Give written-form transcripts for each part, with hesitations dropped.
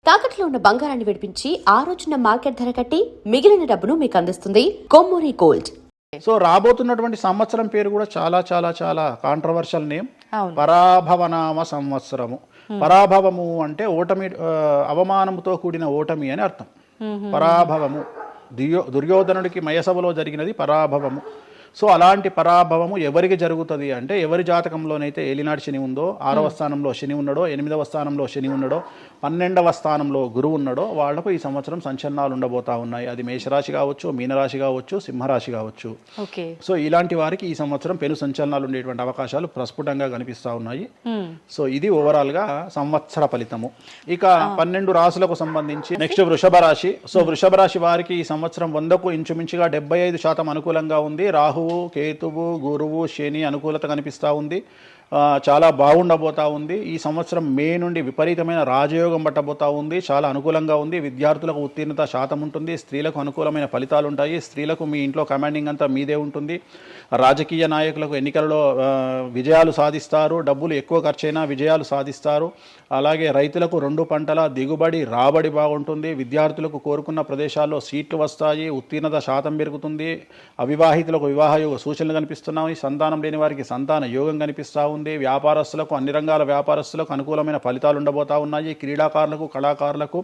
తాకట్లో ఉన్న బంగారాన్ని విడిపించి ఆ రోజున మార్కెట్ ధర కట్టి మిగిలిన డబ్బును మీకు అందిస్తుంది కొమ్మూరి గోల్డ్. సో రాబోతున్నటువంటి సంవత్సరం పేరు కూడా చాలా చాలా చాలా కాంట్రవర్షియల్ నేమ్, పరాభవనామ సంవత్సరము. పరాభవము అంటే ఓటమి, అవమానంతో కూడిన ఓటమి అని అర్థం. పరాభవము దుర్యోధనుడికి మయసభలో జరిగినది పరాభవము. సో అలాంటి పరాభవము ఎవరికి జరుగుతుంది అంటే, ఎవరి జాతకంలోనైతే ఏలినాటి శని ఉందో, 6వ స్థానంలో శని ఉన్నాడో, 8వ స్థానంలో శని ఉన్నాడో, 12వ స్థానంలో గురువు ఉన్నాడో వాళ్లకు ఈ సంవత్సరం సంచలనాలు ఉండబోతా ఉన్నాయి. అది మేషరాశి కావచ్చు, మీనరాశి కావచ్చు, సింహరాశి కావచ్చు. సో ఇలాంటి వారికి ఈ సంవత్సరం పెను సంచలనాలు ఉండేటువంటి అవకాశాలు ప్రస్ఫుటంగా కనిపిస్తూ ఉన్నాయి. సో ఇది ఓవరాల్ గా సంవత్సర ఫలితము. ఇక 12 రాశులకు సంబంధించి నెక్స్ట్ వృషభ రాశి. సో వృషభ రాశి వారికి ఈ సంవత్సరం 100కు ఇంచుమించుగా 75% అనుకూలంగా ఉంది. రాహువు, కేతువు, గురువు, శని అనుకూలత కనిపిస్తూ ఉంది. చాలా బాగుండబోతా ఉంది. ఈ సంవత్సరం మే నుండి విపరీతమైన రాజయోగం పట్టబోతా ఉంది. చాలా అనుకూలంగా ఉంది. విద్యార్థులకు ఉత్తీర్ణత శాతం ఉంటుంది. స్త్రీలకు అనుకూలమైన ఫలితాలు ఉంటాయి. స్త్రీలకు మీ ఇంట్లో కమాండింగ్ అంతా మీదే ఉంటుంది. రాజకీయ నాయకులకు ఎన్నికలలో విజయాలు సాధిస్తారు. డబ్బులు ఎక్కువ ఖర్చైనా విజయాలు సాధిస్తారు. అలాగే రైతులకు 2 పంటల దిగుబడి, రాబడి బాగుంటుంది. విద్యార్థులకు కోరుకున్న ప్రదేశాల్లో సీట్లు వస్తాయి. ఉత్తీర్ణత శాతం పెరుగుతుంది. అవివాహితులకు వివాహ యోగ సూచనలు కనిపిస్తున్నాయి. సంతానం లేని వారికి సంతాన యోగం కనిపిస్తూ ఉంది. వ్యాపారస్తులకు, అన్ని రంగాల వ్యాపారస్తులకు అనుకూలమైన ఫలితాలు ఉండబోతా ఉన్నాయి. క్రీడాకారులకు, కళాకారులకు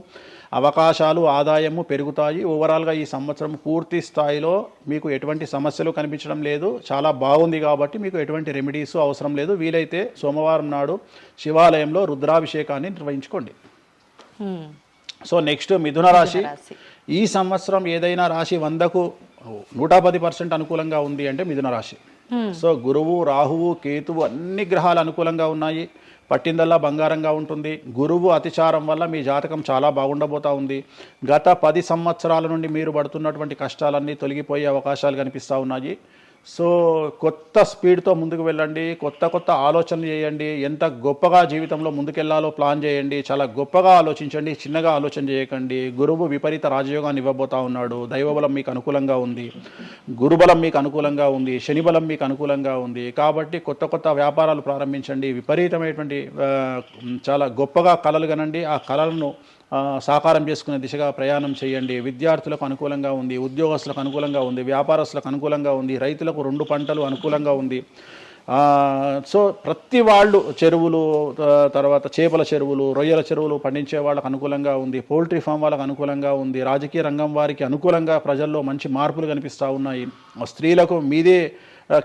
అవకాశాలు, ఆదాయము పెరుగుతాయి. ఓవరాల్గా ఈ సంవత్సరం పూర్తి స్థాయిలో మీకు ఎటువంటి సమస్యలు కనిపించడం లేదు. చాలా బాగుంది కాబట్టి మీకు ఎటువంటి రెమెడీస్ అవసరం లేదు. వీలైతే సోమవారం నాడు శివాలయంలో రుద్రాభిషేకాన్ని నిర్వహించుకోండి. సో నెక్స్ట్ మిథున రాశి. ఈ సంవత్సరం ఏదైనా రాశి 100కు 110% అనుకూలంగా ఉంది అంటే మిథున రాశి. సో గురువు, రాహువు, కేతువు అన్ని గ్రహాలు అనుకూలంగా ఉన్నాయి. పట్టిందల్లా బంగారంగా ఉంటుంది. గురువు అతిచారం వల్ల మీ జాతకం చాలా బాగుండబోతా ఉంది. గత 10 సంవత్సరాల నుండి మీరు పడుతున్నటువంటి కష్టాలన్నీ తొలగిపోయే అవకాశాలు కనిపిస్తూ ఉన్నాయి. సో కొత్త స్పీడ్తో ముందుకు వెళ్ళండి. కొత్త ఆలోచనలు చేయండి. ఎంత గొప్పగా జీవితంలో ముందుకెళ్లాలో ప్లాన్ చేయండి. చాలా గొప్పగా ఆలోచించండి. చిన్నగా ఆలోచన చేయకండి. గురువు విపరీత రాజయోగాన్ని ఇవ్వబోతా ఉన్నాడు. దైవబలం మీకు అనుకూలంగా ఉంది. గురుబలం మీకు అనుకూలంగా ఉంది. శనిబలం మీకు అనుకూలంగా ఉంది. కాబట్టి కొత్త వ్యాపారాలు ప్రారంభించండి. విపరీతమైనటువంటి చాలా గొప్పగా కలలు కనండి. ఆ కలలను సాకారం చేసుకునే దిశగా ప్రయాణం చేయండి. విద్యార్థులకు అనుకూలంగా ఉంది. ఉద్యోగస్తులకు అనుకూలంగా ఉంది. వ్యాపారస్తులకు అనుకూలంగా ఉంది. రైతులకు 2 పంటలు అనుకూలంగా ఉంది. సో ప్రతి వాళ్ళు చెరువులు, తర్వాత చేపల చెరువులు, రొయ్యల చెరువులు పండించే వాళ్ళకు అనుకూలంగా ఉంది. పౌల్ట్రీ ఫామ్ వాళ్ళకు అనుకూలంగా ఉంది. రాజకీయ రంగం వారికి అనుకూలంగా ప్రజల్లో మంచి మార్పులు కనిపిస్తూ ఉన్నాయి. స్త్రీలకు మీదే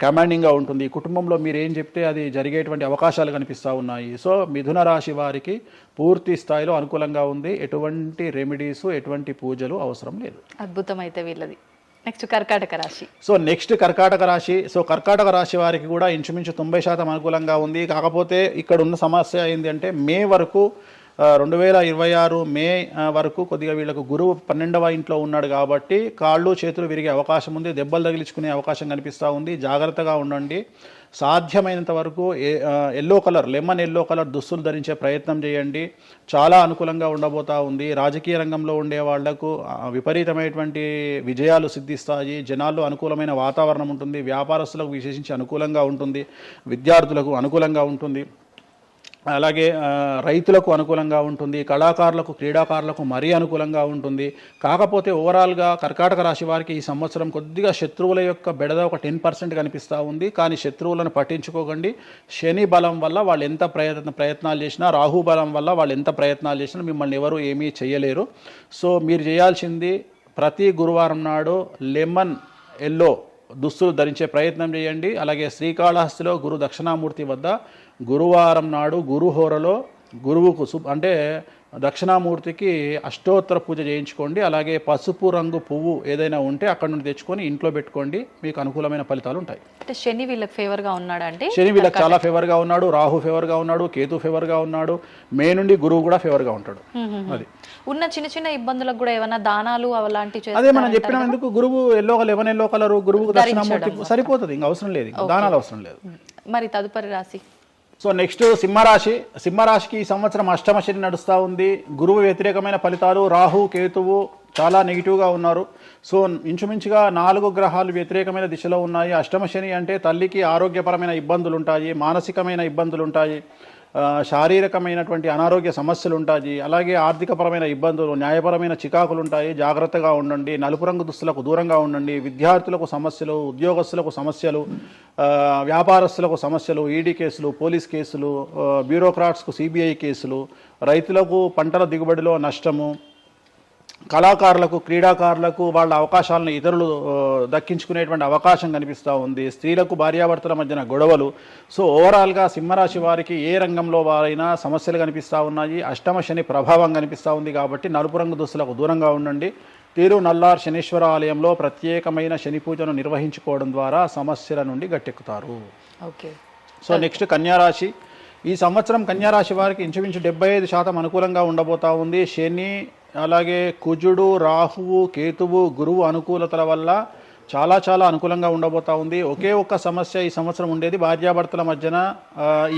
కమాండింగ్గా ఉంటుంది. కుటుంబంలో మీరు ఏం చెప్తే అది జరిగేటువంటి అవకాశాలు కనిపిస్తూ ఉన్నాయి. సో మిథున రాశి వారికి పూర్తి స్థాయిలో అనుకూలంగా ఉంది. ఎటువంటి రెమెడీస్, ఎటువంటి పూజలు అవసరం లేదు. అద్భుతమైతే వీళ్ళది. నెక్స్ట్ కర్కాటక రాశి. సో నెక్స్ట్ కర్కాటక రాశి. సో కర్కాటక రాశి వారికి కూడా ఇంచుమించు 90% అనుకూలంగా ఉంది. కాకపోతే ఇక్కడ ఉన్న సమస్య ఏంటి అంటే, మే వరకు 2026 మే వరకు కొద్దిగా వీళ్ళకు గురువు 12వ ఇంట్లో ఉన్నాడు కాబట్టి కాళ్ళు చేతులు విరిగే అవకాశం ఉంది. దెబ్బలు తగిలించుకునే అవకాశం కనిపిస్తూ ఉంది. జాగ్రత్తగా ఉండండి. సాధ్యమైనంత వరకు లెమన్ ఎల్లో కలర్ దుస్తులు ధరించే ప్రయత్నం చేయండి. చాలా అనుకూలంగా ఉండబోతా ఉంది. రాజకీయ రంగంలో ఉండే వాళ్లకు విపరీతమైనటువంటి విజయాలు సిద్ధిస్తాయి. జనాల్లో అనుకూలమైన వాతావరణం ఉంటుంది. వ్యాపారస్తులకు విశేషించి అనుకూలంగా ఉంటుంది. విద్యార్థులకు అనుకూలంగా ఉంటుంది. అలాగే రైతులకు అనుకూలంగా ఉంటుంది. కళాకారులకు, క్రీడాకారులకు మరీ అనుకూలంగా ఉంటుంది. కాకపోతే ఓవరాల్గా కర్కాటక రాశి వారికి ఈ సంవత్సరం కొద్దిగా శత్రువుల యొక్క బెడద ఒక 10% కనిపిస్తూ ఉంది. కానీ శత్రువులను పట్టించుకోకండి. శని బలం వల్ల వాళ్ళు ఎంత ప్రయత్నాలు చేసినా, రాహు బలం వల్ల వాళ్ళు ఎంత ప్రయత్నాలు చేసినా మిమ్మల్ని ఎవరు ఏమీ చేయలేరు. సో మీరు చేయాల్సింది ప్రతి గురువారం నాడు లెమన్ ఎల్లో దుస్తులు ధరించే ప్రయత్నం చేయండి. అలాగే శ్రీకాళహస్తిలో గురు దక్షిణామూర్తి వద్ద గురువారం నాడు గురుహోరలో గురువుకు అంటే దక్షిణామూర్తికి అష్టోత్తర పూజ చేయించుకోండి. అలాగే పసుపు రంగు పువ్వు ఏదైనా ఉంటే అక్కడ నుండి తెచ్చుకొని ఇంట్లో పెట్టుకోండి. మీకు అనుకూలమైన ఫలితాలు ఉంటాయి. అంటే శని వీళ్ళకి ఫేవర్గా ఉన్నాడు అంటే, శని వీళ్ళకి చాలా ఫేవర్గా ఉన్నాడు. రాహు ఫేవర్గా ఉన్నాడు. కేతు ఫేవర్గా ఉన్నాడు. మే నుండి గురువు కూడా ఫేవర్గా ఉంటాడు. అది ఉన్న చిన్న ఇబ్బందులకు కూడా ఏమైనా దానాలు అలాంటివి అదే మనం చెప్పినందుకు గురువు లెమన్ ఎల్లో కలర్ గురువుకు దక్షిణామూర్తి సరిపోతుంది. ఇంకా అవసరం లేదు, దానాలు అవసరం లేదు. మరి తదుపరి రాశి. సో నెక్స్ట్ సింహరాశి. సింహరాశికి ఈ సంవత్సరం అష్టమ శని నడుస్తూ ఉంది. గురువు వ్యతిరేకమైన ఫలితాలు. రాహు, కేతువు చాలా నెగిటివ్గా ఉన్నారు. సో ఇంచుమించుగా 4 గ్రహాలు వ్యతిరేకమైన దిశలో ఉన్నాయి. అష్టమ శని అంటే తల్లికి ఆరోగ్యపరమైన ఇబ్బందులు ఉంటాయి. మానసికమైన ఇబ్బందులు ఉంటాయి. శారీరకమైనటువంటి అనారోగ్య సమస్యలు ఉంటాయి, అలాగే ఆర్థికపరమైన ఇబ్బందులు, న్యాయపరమైన చికాకులు ఉంటాయి. జాగ్రత్తగా ఉండండి. నలుపు రంగు దుస్తులకు దూరంగా ఉండండి. విద్యార్థులకు సమస్యలు, ఉద్యోగస్తులకు సమస్యలు, వ్యాపారస్తులకు సమస్యలు, ఈడీ కేసులు, పోలీస్ కేసులు, బ్యూరోక్రాట్స్కు సిబిఐ కేసులు, రైతులకు పంటల దిగుబడిలో నష్టము, కళాకారులకు, క్రీడాకారులకు వాళ్ళ అవకాశాలను ఇతరులు దక్కించుకునేటువంటి అవకాశం కనిపిస్తూ ఉంది. స్త్రీలకు భార్యాభర్తల మధ్యన గొడవలు. సో ఓవరాల్గా సింహరాశి వారికి ఏ రంగంలో వారైనా సమస్యలు కనిపిస్తూ ఉన్నాయి. అష్టమ శని ప్రభావం కనిపిస్తూ ఉంది కాబట్టి నలుపు రంగు దుస్తులకు దూరంగా ఉండండి. తీరు నల్లార్ శనీశ్వర ఆలయంలో ప్రత్యేకమైన శని పూజను నిర్వహించుకోవడం ద్వారా సమస్యల నుండి గట్టెక్కుతారు. ఓకే. సో నెక్స్ట్ కన్యారాశి. ఈ సంవత్సరం కన్యారాశి వారికి ఇంచుమించు 75% అనుకూలంగా ఉండబోతా ఉంది. శని, అలాగే కుజుడు, రాహువు, కేతువు, గురువు అనుకూలతల వల్ల చాలా చాలా అనుకూలంగా ఉండబోతా ఉంది. ఒకే ఒక్క సమస్య ఈ సంవత్సరం ఉండేది, భార్యాభర్తల మధ్యన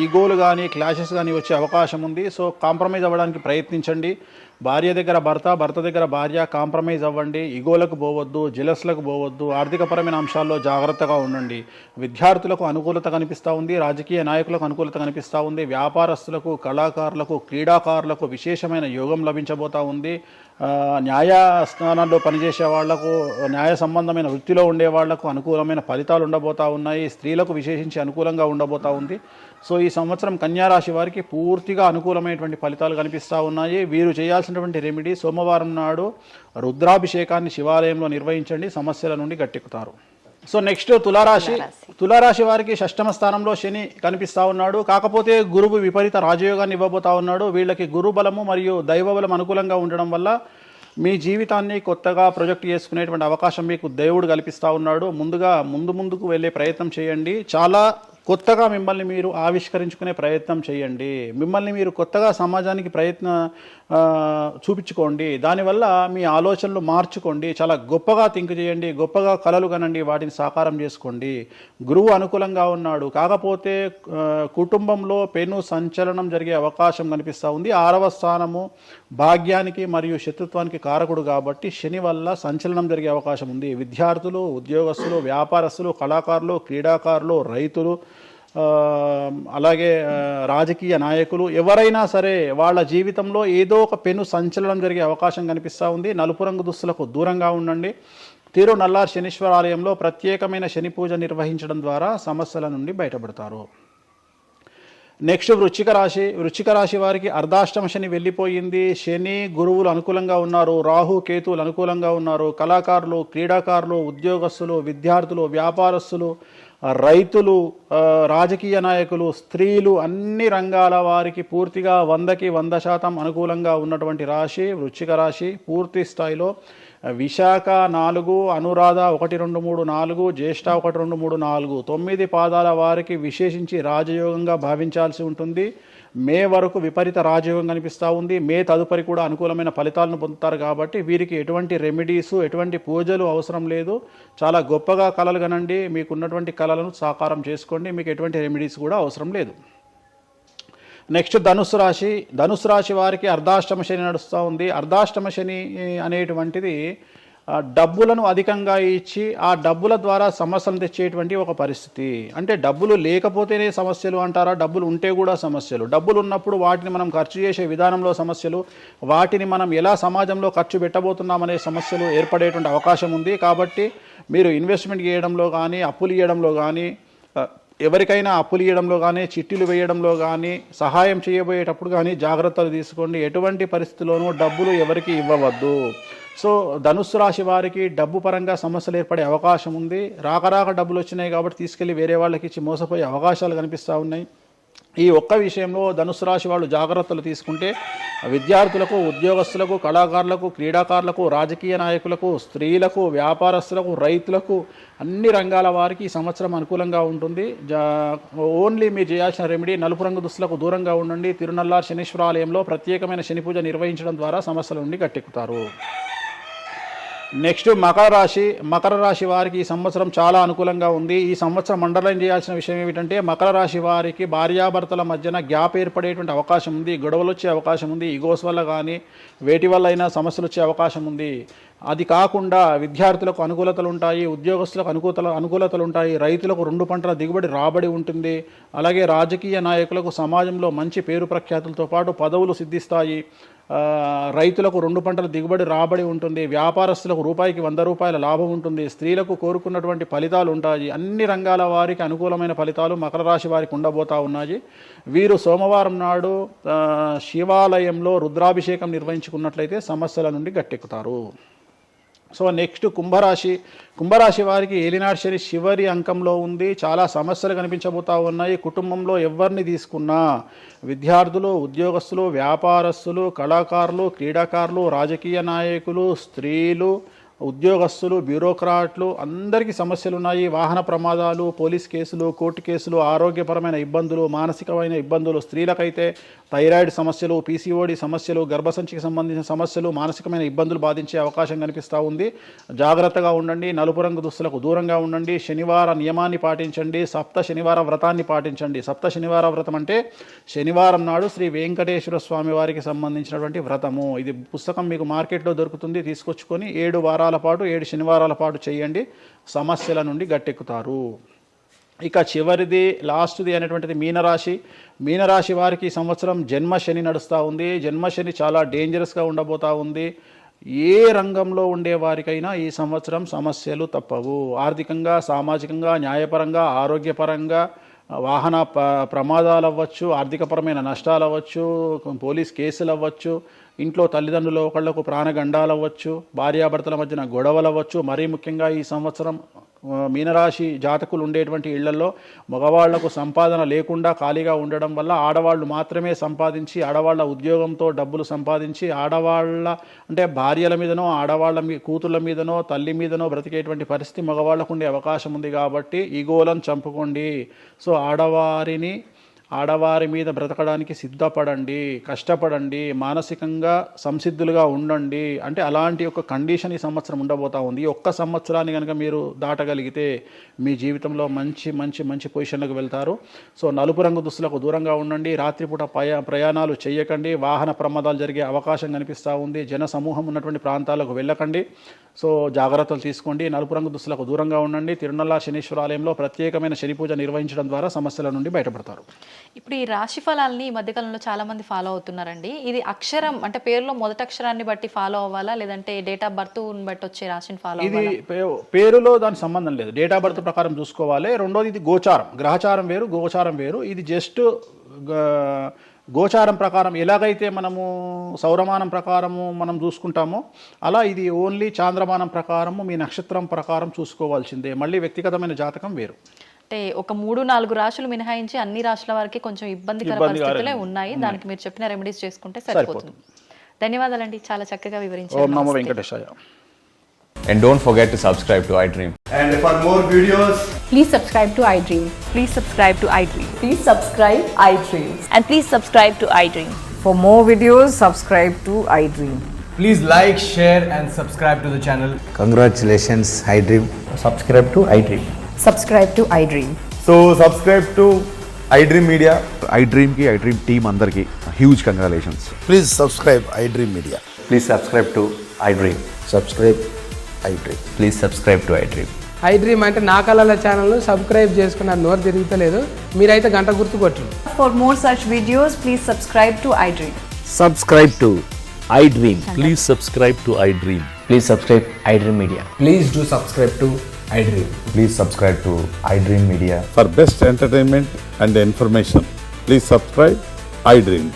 ఈగోలు కానీ క్లాషెస్ కానీ వచ్చే అవకాశం ఉంది. సో కాంప్రమైజ్ అవ్వడానికి ప్రయత్నించండి. భార్య దగ్గర భర్త, భర్త దగ్గర భార్య, కాంప్రమైజ్ అవ్వండి. ఈగోలకు పోవద్దు, జెలస్లకు పోవద్దు. ఆర్థికపరమైన అంశాల్లో జాగ్రత్తగా ఉండండి. విద్యార్థులకు అనుకూలత కనిపిస్తూ ఉంది. రాజకీయ నాయకులకు అనుకూలత కనిపిస్తూ ఉంది. వ్యాపారస్తులకు, కళాకారులకు, క్రీడాకారులకు విశేషమైన యోగం లభించబోతూ ఉంది. న్యాయస్థానాల్లో పనిచేసే వాళ్లకు, న్యాయ సంబంధమైన వృత్తిలో ఉండే వాళ్లకు అనుకూలమైన ఫలితాలు ఉండబోతూ ఉన్నాయి. స్త్రీలకు విశేషించి అనుకూలంగా ఉండబోతూ ఉంది. సో ఈ సంవత్సరం కన్యారాశి వారికి పూర్తిగా అనుకూలమైనటువంటి ఫలితాలు కనిపిస్తూ ఉన్నాయి. వీరు చేయాల్సినటువంటి రెమెడీ, సోమవారం నాడు రుద్రాభిషేకాన్ని శివాలయంలో నిర్వహించండి. సమస్యల నుండి గట్టెక్కుతారు. సో నెక్స్ట్ తులారాశి. తులారాశి వారికి షష్టమ స్థానంలో శని కనిపిస్తూ ఉన్నాడు. కాకపోతే గురువు విపరీత రాజయోగాన్ని ఇవ్వబోతా ఉన్నాడు. వీళ్ళకి గురు బలము మరియు దైవ బలం అనుకూలంగా ఉండడం వల్ల మీ జీవితాన్ని కొత్తగా ప్రొజెక్ట్ చేసుకునేటువంటి అవకాశం మీకు దేవుడు కల్పిస్తూ ఉన్నాడు. ముందుకు వెళ్ళే ప్రయత్నం చేయండి. చాలా కొత్తగా మిమ్మల్ని మీరు ఆవిష్కరించుకునే ప్రయత్నం చేయండి. మిమ్మల్ని మీరు కొత్తగా సమాజానికి చూపించుకోండి. దానివల్ల మీ ఆలోచనలు మార్చుకోండి. చాలా గొప్పగా థింక్ చేయండి. గొప్పగా కలలు కనండి. వాటిని సాకారం చేసుకోండి. గురువు అనుకూలంగా ఉన్నాడు. కాకపోతే కుటుంబంలో పెను సంచలనం జరిగే అవకాశం కనిపిస్తూ ఉంది. 6వ స్థానము భాగ్యానికి మరియు శత్రుత్వానికి కారకుడు కాబట్టి శని వల్ల సంచలనం జరిగే అవకాశం ఉంది. విద్యార్థులు, ఉద్యోగస్తులు, వ్యాపారస్తులు, కళాకారులు, క్రీడాకారులు, రైతులు, అలాగే రాజకీయ నాయకులు ఎవరైనా సరే వాళ్ళ జీవితంలో ఏదో ఒక పెను సంచలనం జరిగే అవకాశం కనిపిస్తూ ఉంది. నలుపు రంగు దుస్తులకు దూరంగా ఉండండి. తీరు నల్లార్ శనీశ్వర ఆలయంలో ప్రత్యేకమైన శని పూజ నిర్వహించడం ద్వారా సమస్యల నుండి బయటపడతారు. నెక్స్ట్ వృశ్చిక రాశి. వృశ్చిక రాశి వారికి అర్ధాష్టమ శని వెళ్ళిపోయింది. శని, గురువులు అనుకూలంగా ఉన్నారు. రాహు, కేతువులు అనుకూలంగా ఉన్నారు. కళాకారులు, క్రీడాకారులు, ఉద్యోగస్తులు, విద్యార్థులు, వ్యాపారస్తులు, రైతులు, రాజకీయ నాయకులు, స్త్రీలు, అన్ని రంగాల వారికి పూర్తిగా 100కి 100% అనుకూలంగా ఉన్నటువంటి రాశి వృశ్చిక రాశి. పూర్తి స్థాయిలో విశాఖ 4, అనురాధ 1, 2, 3, 4, జ్యేష్ఠ 1, 2, 3, 4, 9 పాదాల వారికి విశేషించి రాజయోగంగా భావించాల్సి ఉంటుంది. మే వరకు విపరీత రాజయోగం కనిపిస్తూ ఉంది. మే తదుపరి కూడా అనుకూలమైన ఫలితాలను పొందుతారు. కాబట్టి వీరికి ఎటువంటి రెమెడీసు, ఎటువంటి పూజలు అవసరం లేదు. చాలా గొప్పగా కళలు కనండి. మీకున్నటువంటి కళలను సాకారం చేసుకోండి. మీకు ఎటువంటి రెమెడీస్ కూడా అవసరం లేదు. నెక్స్ట్ ధనుస్సు రాశి. ధనుస్సు రాశి వారికి అర్ధాష్టమ శని నడుస్తూ ఉంది. అర్ధాష్టమ శని అనేటువంటిది డబ్బులను అధికంగా ఇచ్చి ఆ డబ్బుల ద్వారా సమస్యలు తెచ్చేటువంటి ఒక పరిస్థితి. అంటే డబ్బులు లేకపోతేనే సమస్యలు అంటారా? డబ్బులు ఉంటే కూడా సమస్యలు. డబ్బులు ఉన్నప్పుడు వాటిని మనం ఖర్చు చేసే విధానంలో సమస్యలు, వాటిని మనం ఎలా సమాజంలో ఖర్చు పెట్టబోతున్నామనే సమస్యలు ఏర్పడేటువంటి అవకాశం ఉంది. కాబట్టి మీరు ఇన్వెస్ట్మెంట్ చేయడంలో కానీ, అప్పులు ఇవ్వడంలో కానీ, ఎవరికైనా అప్పులు ఇవ్వడంలో కానీ, చిట్టీలు వేయడంలో కానీ, సహాయం చేయబోయేటప్పుడు కానీ జాగ్రత్తలు తీసుకోండి. ఎటువంటి పరిస్థితుల్లోనూ డబ్బులు ఎవరికి ఇవ్వవద్దు. సో ధనుస్సు రాశి వారికి డబ్బు పరంగా సమస్యలు ఏర్పడే అవకాశం ఉంది. రాక డబ్బులు వచ్చినాయి కాబట్టి తీసుకెళ్ళి వేరే వాళ్ళకి ఇచ్చి మోసపోయే అవకాశాలు కనిపిస్తూ ఉన్నాయి. ఈ ఒక్క విషయంలో ధనుస్సు రాశి వాళ్ళు జాగ్రత్తలు తీసుకుంటే విద్యార్థులకు, ఉద్యోగస్తులకు, కళాకారులకు, క్రీడాకారులకు, రాజకీయ నాయకులకు, స్త్రీలకు, వ్యాపారస్తులకు, రైతులకు, అన్ని రంగాల వారికి ఈ సంవత్సరం అనుకూలంగా ఉంటుంది. ఓన్లీ మీరు చేయాల్సిన రెమెడీ నలుపు రంగు దుస్తులకు దూరంగా ఉండండి. తిరునల్లార్ శనీశ్వర ఆలయంలో ప్రత్యేకమైన శని పూజ నిర్వహించడం ద్వారా సమస్యల నుండి గట్టెక్కుతారు. నెక్స్ట్ మకర రాశి వారికి ఈ సంవత్సరం చాలా అనుకూలంగా ఉంది. ఈ సంవత్సరం అండర్లైన్ చేయాల్సిన విషయం ఏమిటంటే మకర రాశి వారికి భార్యాభర్తల మధ్యన గ్యాప్ ఏర్పడేటువంటి అవకాశం ఉంది, గొడవలు వచ్చే అవకాశం ఉంది, ఈగోస్ వల్ల కానీ వేటి వల్ల అయినా సమస్యలు వచ్చే అవకాశం ఉంది. అది కాకుండా విద్యార్థులకు అనుకూలతలు ఉంటాయి, ఉద్యోగస్తులకు అనుకూలతలు ఉంటాయి, రైతులకు 2 పంటల దిగుబడి రాబడి ఉంటుంది. అలాగే రాజకీయ నాయకులకు సమాజంలో మంచి పేరు ప్రఖ్యాతులతో పాటు పదవులు సిద్ధిస్తాయి. రైతులకు 2 పంటల దిగుబడి రాబడి ఉంటుంది. వ్యాపారస్తులకు రూపాయికి 100 రూపాయల లాభం ఉంటుంది. స్త్రీలకు కోరుకున్నటువంటి ఫలితాలు ఉంటాయి. అన్ని రంగాల వారికి అనుకూలమైన ఫలితాలు మకర రాశి వారికి ఉండబోతా ఉన్నాయి. వీరు సోమవారం నాడు శివాలయంలో రుద్రాభిషేకం నిర్వహించుకున్నట్లయితే సమస్యల నుండి గట్టెక్కుతారు. సో నెక్స్ట్ కుంభరాశి వారికి ఏలినాటి శని చివరి అంకంలో ఉంది. చాలా సమస్యలు కనిపించబోతా ఉన్నాయి. కుటుంబంలో ఎవరిని తీసుకున్నా విద్యార్థులు, ఉద్యోగస్తులు, వ్యాపారస్తులు, కళాకారులు, క్రీడాకారులు, రాజకీయ నాయకులు, స్త్రీలు, ఉద్యోగస్తులు, బ్యూరోక్రాట్లు అందరికీ సమస్యలు ఉన్నాయి. వాహన ప్రమాదాలు, పోలీస్ కేసులు, కోర్టు కేసులు, ఆరోగ్యపరమైన ఇబ్బందులు, మానసికమైన ఇబ్బందులు, స్త్రీలకైతే థైరాయిడ్ సమస్యలు, పీసీఓడి సమస్యలు, గర్భసంచికి సంబంధించిన సమస్యలు, మానసికమైన ఇబ్బందులు బాధించే అవకాశం కనిపిస్తూ ఉంది. జాగ్రత్తగా ఉండండి. నలుపు రంగు దుస్తులకు దూరంగా ఉండండి. శనివార నియమాన్ని పాటించండి. సప్త శనివార వ్రతాన్ని పాటించండి. సప్త శనివార వ్రతం అంటే శనివారం నాడు శ్రీ వెంకటేశ్వర స్వామి వారికి సంబంధించినటువంటి వ్రతము. ఇది పుస్తకం మీకు మార్కెట్లో దొరుకుతుంది, తీసుకొచ్చుకొని 7 వారాల పాటు 7 శనివారాల పాటు చేయండి. సమస్యల నుండి గట్టెక్కుతారు. ఇక చివరిది లాస్ట్ది అనేటువంటిది మీనరాశి వారికి ఈ సంవత్సరం జన్మశని నడుస్తూ ఉంది. జన్మశని చాలా డేంజరస్గా ఉండబోతూ ఉంది. ఏ రంగంలో ఉండే వారికైనా ఈ సంవత్సరం సమస్యలు తప్పవు. ఆర్థికంగా, సామాజికంగా, న్యాయపరంగా, ఆరోగ్యపరంగా, వాహన ప్రమాదాలు అవ్వచ్చు, ఆర్థికపరమైన నష్టాలు అవ్వచ్చు, పోలీస్ కేసులు అవ్వచ్చు, ఇంట్లో తల్లిదండ్రులు ఒకళ్లకు ప్రాణగండాలు అవ్వచ్చు, భార్యాభర్తల మధ్యన గొడవలు అవ్వచ్చు. మరీ ముఖ్యంగా ఈ సంవత్సరం మీనరాశి జాతకులు ఉండేటువంటి ఇళ్లలో మగవాళ్లకు సంపాదన లేకుండా ఖాళీగా ఉండడం వల్ల ఆడవాళ్లు మాత్రమే సంపాదించి, ఆడవాళ్ల ఉద్యోగంతో డబ్బులు సంపాదించి, ఆడవాళ్ల అంటే భార్యల మీదనో, ఆడవాళ్ల కూతుళ్ళ మీదనో, తల్లి మీదనో బ్రతికేటువంటి పరిస్థితి మగవాళ్లకు ఉండే అవకాశం ఉంది. కాబట్టి ఈగోలను చంపుకోండి. సో ఆడవారి మీద బ్రతకడానికి సిద్ధపడండి, కష్టపడండి, మానసికంగా సంసిద్ధులుగా ఉండండి. అంటే అలాంటి ఒక కండిషన్ ఈ సంవత్సరం ఉండబోతా ఉంది. ఈ ఒక్క సంవత్సరాన్ని కనుక మీరు దాటగలిగితే మీ జీవితంలో మంచి మంచి మంచి పొజిషన్లకు వెళ్తారు. సో నలుపు రంగు దుస్తులకు దూరంగా ఉండండి. రాత్రిపూట ప్రయాణాలు చేయకండి. వాహన ప్రమాదాలు జరిగే అవకాశం కనిపిస్తూ ఉంది. జన సమూహం ఉన్నటువంటి ప్రాంతాలకు వెళ్ళకండి. సో జాగ్రత్తలు తీసుకోండి. నలుపు రంగు దుస్తులకు దూరంగా ఉండండి. తిరునల్ల శనీశ్వరాలయంలో ప్రత్యేకమైన శని పూజ నిర్వహించడం ద్వారా సమస్యల నుండి బయటపడతారు. ఇప్పుడు ఈ రాశి ఫలాల్ని ఈ మధ్యకాలంలో చాలా మంది ఫాలో అవుతున్నారండి. ఇది అక్షరం అంటే పేరులో మొదటి అక్షరాన్ని బట్టి ఫాలో అవ్వాలా, లేదంటే డేట్ ఆఫ్ బర్త్ బట్టి వచ్చే రాశిని ఫాలో అవ్వాలా? ఇది పేరులో దాని సంబంధం లేదు. డేట్ ఆఫ్ బర్త్ ప్రకారం చూసుకోవాలి. రెండోది ఇది గోచారం, గ్రహచారం వేరు, గోచారం వేరు. ఇది జస్ట్ గోచారం ప్రకారం ఎలాగైతే మనము సౌరమానం ప్రకారము మనం చూసుకుంటామో అలా ఇది ఓన్లీ చాంద్రమానం ప్రకారము మీ నక్షత్రం ప్రకారం చూసుకోవాల్సిందే. మళ్ళీ వ్యక్తిగతమైన జాతకం వేరు. అంటే ఒక 3-4 రాశులు మినహాయించి అన్ని రాశుల వారికి కొంచెం ఇబ్బందికర పరిస్థితులే ఉన్నాయి. దానికి మీరు చెప్పిన రెమెడీస్ చేసుకుంటే సరిపోతుంది. ధన్యవాదాలండి, చాలా చక్కగా వివరించారు. ఓం నమో వెంకటేశాయ. And don't forget to subscribe to iDream. And for more videos, Please subscribe to iDream. Please subscribe to iDream. Please subscribe iDream. And please subscribe to iDream. For more videos, subscribe to iDream. please like, share and subscribe to the channel. Congratulations, iDream. Subscribe to iDream. Subscribe to iDream. So subscribe to iDream Media. iDream team అందరికి huge congratulations. Please subscribe iDream Media. Please subscribe to iDream. Subscribe iDream. Please subscribe to iDream. iDream అంటే నా కళల ఛానల్ను subscribe చేసుకున్న నోరు తిరుగుతలేదు. మీరైతే గంట గుర్తు కొట్టండి. For more such videos, please subscribe to iDream. Subscribe to iDream. Please subscribe to iDream. Please subscribe iDream Media. Please do subscribe to iDream. Please subscribe to iDream Media. For best entertainment and information, please subscribe iDream.